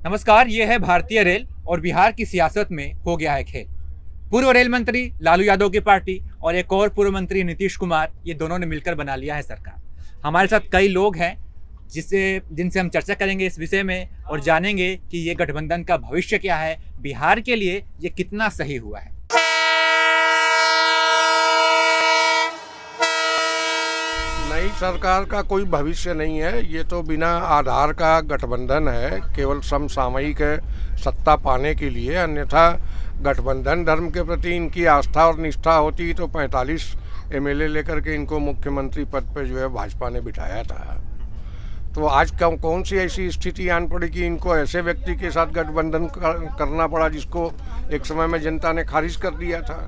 नमस्कार, ये है भारतीय रेल और बिहार की सियासत में हो गया है खेल। पूर्व रेल मंत्री लालू यादव की पार्टी और एक और पूर्व मंत्री नीतीश कुमार, ये दोनों ने मिलकर बना लिया है सरकार। हमारे साथ कई लोग हैं जिनसे हम चर्चा करेंगे इस विषय में और जानेंगे कि ये गठबंधन का भविष्य क्या है, बिहार के लिए ये कितना सही हुआ है। नई सरकार का कोई भविष्य नहीं है। ये तो बिना आधार का गठबंधन है, केवल समसामयिक सत्ता पाने के लिए। अन्यथा गठबंधन धर्म के प्रति इनकी आस्था और निष्ठा होती तो 45 एमएलए लेकर के इनको मुख्यमंत्री पद पर जो है भाजपा ने बिठाया था। तो आज कौन सी ऐसी स्थिति आन पड़ी कि इनको ऐसे व्यक्ति के साथ गठबंधन करना पड़ा जिसको एक समय में जनता ने खारिज कर दिया था।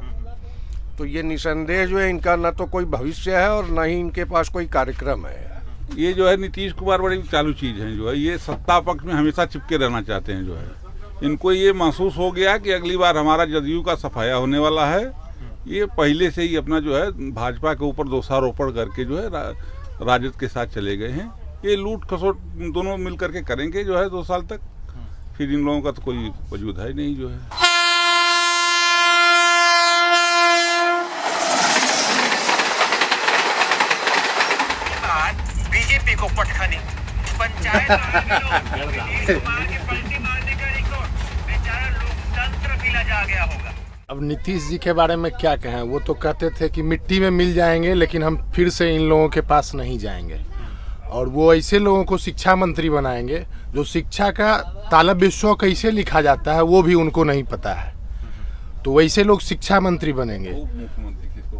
तो ये निसंदेह जो है इनका न तो कोई भविष्य है और न ही इनके पास कोई कार्यक्रम है। ये जो है नीतीश कुमार बड़ी चालू चीज़ है, जो है ये सत्ता पक्ष में हमेशा चिपके रहना चाहते हैं। जो है इनको ये महसूस हो गया कि अगली बार हमारा जदयू का सफाया होने वाला है। ये पहले से ही अपना जो है भाजपा के ऊपर दोषारोपण करके जो है राजद के साथ चले गए हैं। ये लूट खसोट दोनों मिल करके करेंगे जो है 2 साल तक, फिर इन लोगों का तो कोई वजूद है नहीं। जो है बीजेपी को पटखनी पंचायत कुमार के पलटी मारने का रिकॉर्ड, बेचारा लोकतंत्र भी लजा गया होगा। अब नीतीश जी के बारे में क्या कहें। वो तो कहते थे कि मिट्टी में मिल जाएंगे, लेकिन हम फिर से इन लोगों के पास नहीं जाएंगे। और वो ऐसे लोगों को शिक्षा मंत्री बनाएंगे जो शिक्षा का तालब विश्व कैसे लिखा जाता है वो भी उनको नहीं पता है। तो वैसे लोग शिक्षा मंत्री बनेंगे,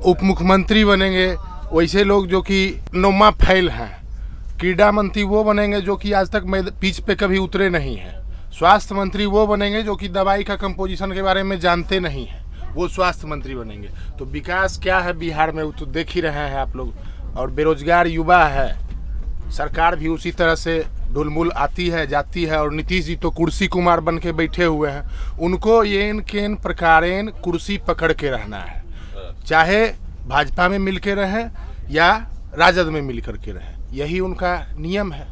उप मुख्यमंत्री बनेंगे। वैसे लोग जो कि नौमा फैल हैं। क्रीड़ा मंत्री वो बनेंगे जो कि आज तक पिच पे कभी उतरे नहीं हैं। स्वास्थ्य मंत्री वो बनेंगे जो कि दवाई का कंपोजिशन के बारे में जानते नहीं हैं, वो स्वास्थ्य मंत्री बनेंगे। तो विकास क्या है बिहार में वो तो देख ही रहे हैं आप लोग। और बेरोजगार युवा है, सरकार भी उसी तरह से ढुलमुल आती है जाती है। और नीतीश जी तो कुर्सी कुमार बन के बैठे हुए हैं। उनको येन केन प्रकारेन कुर्सी पकड़ के रहना है, चाहे भाजपा में मिल के रहें या राजद में मिल करके रहें, यही उनका नियम है।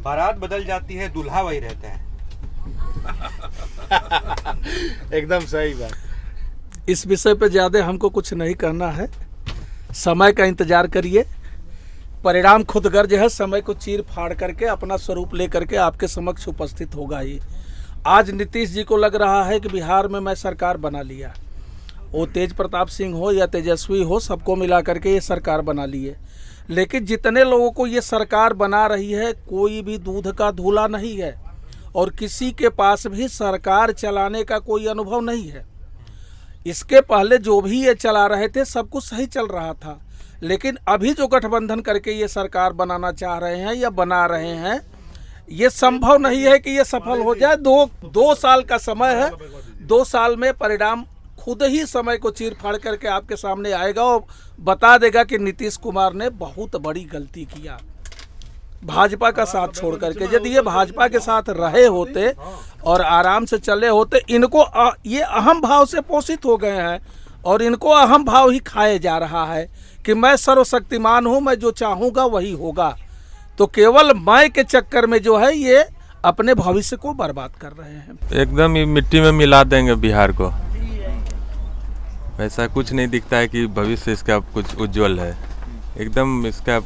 बारात बदल जाती है, दूल्हा वही रहता है। एकदम सही बात। इस विषय पे ज़्यादा हमको कुछ नहीं कहना है। समय का इंतजार करिए, परिणाम खुद गर्ज है। समय को चीर फाड़ करके अपना स्वरूप ले करके आपके समक्ष उपस्थित होगा ही। आज नीतीश जी को लग रहा है कि बिहार में मैं सरकार बना लिया। वो तेज प्रताप सिंह हो या तेजस्वी हो, सबको मिला करके ये सरकार बना ली है। लेकिन जितने लोगों को ये सरकार बना रही है, कोई भी दूध का धूला नहीं है और किसी के पास भी सरकार चलाने का कोई अनुभव नहीं है। इसके पहले जो भी ये चला रहे थे सब कुछ सही चल रहा था। लेकिन अभी जो गठबंधन करके ये सरकार बनाना चाह रहे हैं या बना रहे हैं, ये संभव नहीं है कि ये सफल हो जाए। दो साल का समय है। 2 साल में परिणाम खुद ही समय को चीर फाड़ करके आपके सामने आएगा और बता देगा कि नीतीश कुमार ने बहुत बड़ी गलती किया भाजपा का साथ छोड़ करके। यदि ये भाजपा के साथ रहे होते और आराम से चले होते, इनको ये अहम भाव से पोषित हो गए हैं और इनको अहम भाव ही खाए जा रहा है कि मैं सर्वशक्तिमान हूँ, मैं जो चाहूँगा वही होगा। तो केवल मैं के चक्कर में जो है ये अपने भविष्य को बर्बाद कर रहे हैं। एकदम ही मिट्टी में मिला देंगे बिहार को। वैसा कुछ नहीं दिखता है कि भविष्य इसका कुछ उज्जवल है। एकदम इसका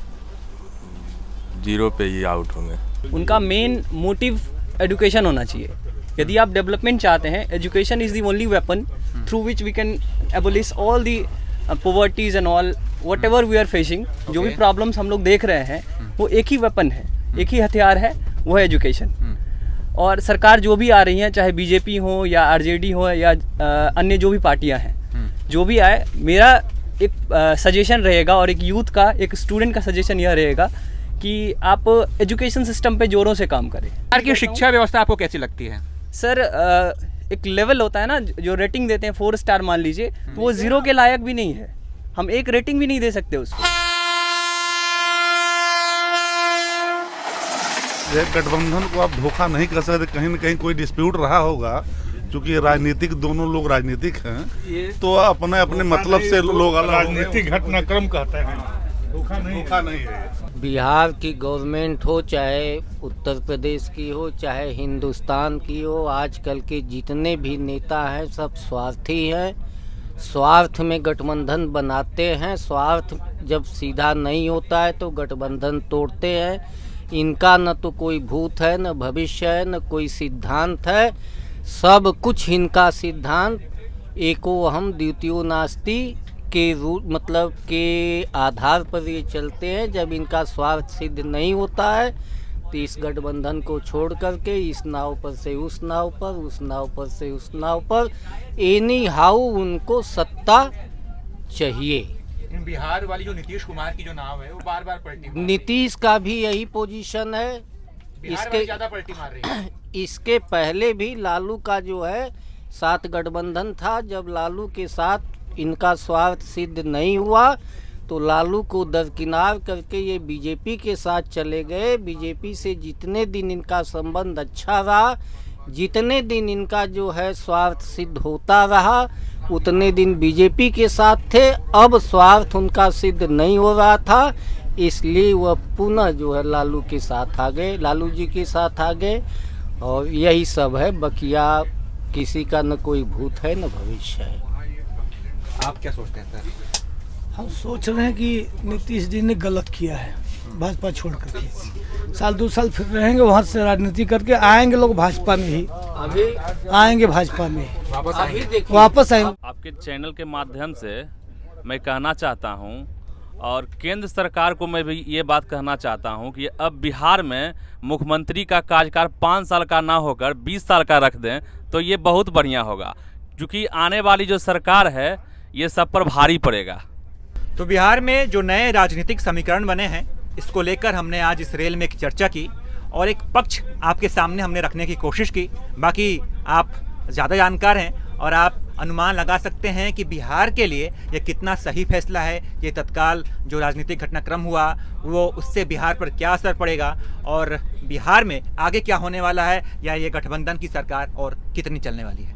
0 पे ही आउट होंगे। उनका मेन मोटिव एजुकेशन होना चाहिए। यदि आप डेवलपमेंट चाहते हैं, education is the only weapon through which we can abolish all the poverties and all whatever we are facing. जो भी प्रॉब्लम्स हम लोग देख रहे हैं वो एक ही वेपन है, एक ही हथियार है, वो है एजुकेशन। और सरकार जो भी आ रही हैं, चाहे बीजेपी हो या आरजेडी हो या अन्य जो भी पार्टियां हैं, जो भी आए, मेरा एक सजेशन रहेगा और एक यूथ का, एक स्टूडेंट का सजेशन यह रहेगा कि आप एजुकेशन सिस्टम पे जोरों से काम करें। बिहार की शिक्षा व्यवस्था आपको कैसी लगती है? सर, एक लेवल होता है ना, जो रेटिंग देते हैं 4 स्टार मान लीजिए, तो वो 0 के लायक भी नहीं है। हम एक रेटिंग भी नहीं दे सकते उसको। गठबंधन को आप धोखा नहीं कर सकते। कहीं न कहीं कोई डिस्प्यूट रहा होगा, क्योंकि राजनीतिक, दोनों लोग राजनीतिक हैं, तो अपने अपने मतलब से लोग राजनीतिक घटनाक्रम कहते हैं। धोखा नहीं है। बिहार की गवर्नमेंट हो, चाहे उत्तर प्रदेश की हो, चाहे हिंदुस्तान की हो, आजकल के जितने भी नेता हैं सब स्वार्थी हैं। स्वार्थ में गठबंधन बनाते हैं, स्वार्थ जब सीधा नहीं होता है तो गठबंधन तोड़ते हैं। इनका न तो कोई भूत है, न भविष्य है, न कोई सिद्धांत है। सब कुछ इनका सिद्धांत एको अहम द्वितीयो नास्ति के रूप मतलब के आधार पर ये चलते हैं। जब इनका स्वार्थ सिद्ध नहीं होता है तो इस गठबंधन को छोड़ करके इस नाव पर से उस नाव पर, उस नाव पर से उस नाव पर, एनी हाउ उनको सत्ता चाहिए। बिहार वाली जो नीतीश कुमार की जो नाव है वो बार बार पलटी मार नीतीश का भी यही पोजीशन है। बिहार वाली ज्यादा पलटी मार रही है। इसके पहले भी लालू का जो है साथ गठबंधन था। जब लालू के साथ इनका स्वार्थ सिद्ध नहीं हुआ तो लालू को दरकिनार करके ये बीजेपी के साथ चले गए। बीजेपी से जितने दिन इनका संबंध अच्छा रहा, जितने दिन इनका जो है स्वार्थ सिद्ध होता रहा, उतने दिन बीजेपी के साथ थे। अब स्वार्थ उनका सिद्ध नहीं हो रहा था, इसलिए वह पुनः जो है लालू के साथ आ गए, लालू जी के साथ आ गए। और यही सब है, बकिया किसी का न कोई भूत है न भविष्य है। आप क्या सोचते हैं सर? हम सोच रहे हैं कि नीतीश जी ने गलत किया है भाजपा छोड़ करके। साल 2 साल फिर रहेंगे, वहाँ से राजनीति करके आएंगे लोग भाजपा में ही, अभी आएंगे भाजपा में वापस आएंगे। आपके चैनल के माध्यम से मैं कहना चाहता हूं, और केंद्र सरकार को मैं भी ये बात कहना चाहता हूं कि अब बिहार में मुख्यमंत्री का कार्यकाल 5 साल का ना होकर 20 साल का रख दें तो ये बहुत बढ़िया होगा, क्योंकि आने वाली जो सरकार है ये सब पर भारी पड़ेगा। तो बिहार में जो नए राजनीतिक समीकरण बने हैं, इसको लेकर हमने आज इस रेल में एक चर्चा की और एक पक्ष आपके सामने हमने रखने की कोशिश की। बाकी आप ज़्यादा जानकार हैं और आप अनुमान लगा सकते हैं कि बिहार के लिए ये कितना सही फैसला है। ये तत्काल जो राजनीतिक घटनाक्रम हुआ वो उससे बिहार पर क्या असर पड़ेगा और बिहार में आगे क्या होने वाला है, या ये गठबंधन की सरकार और कितनी चलने वाली है।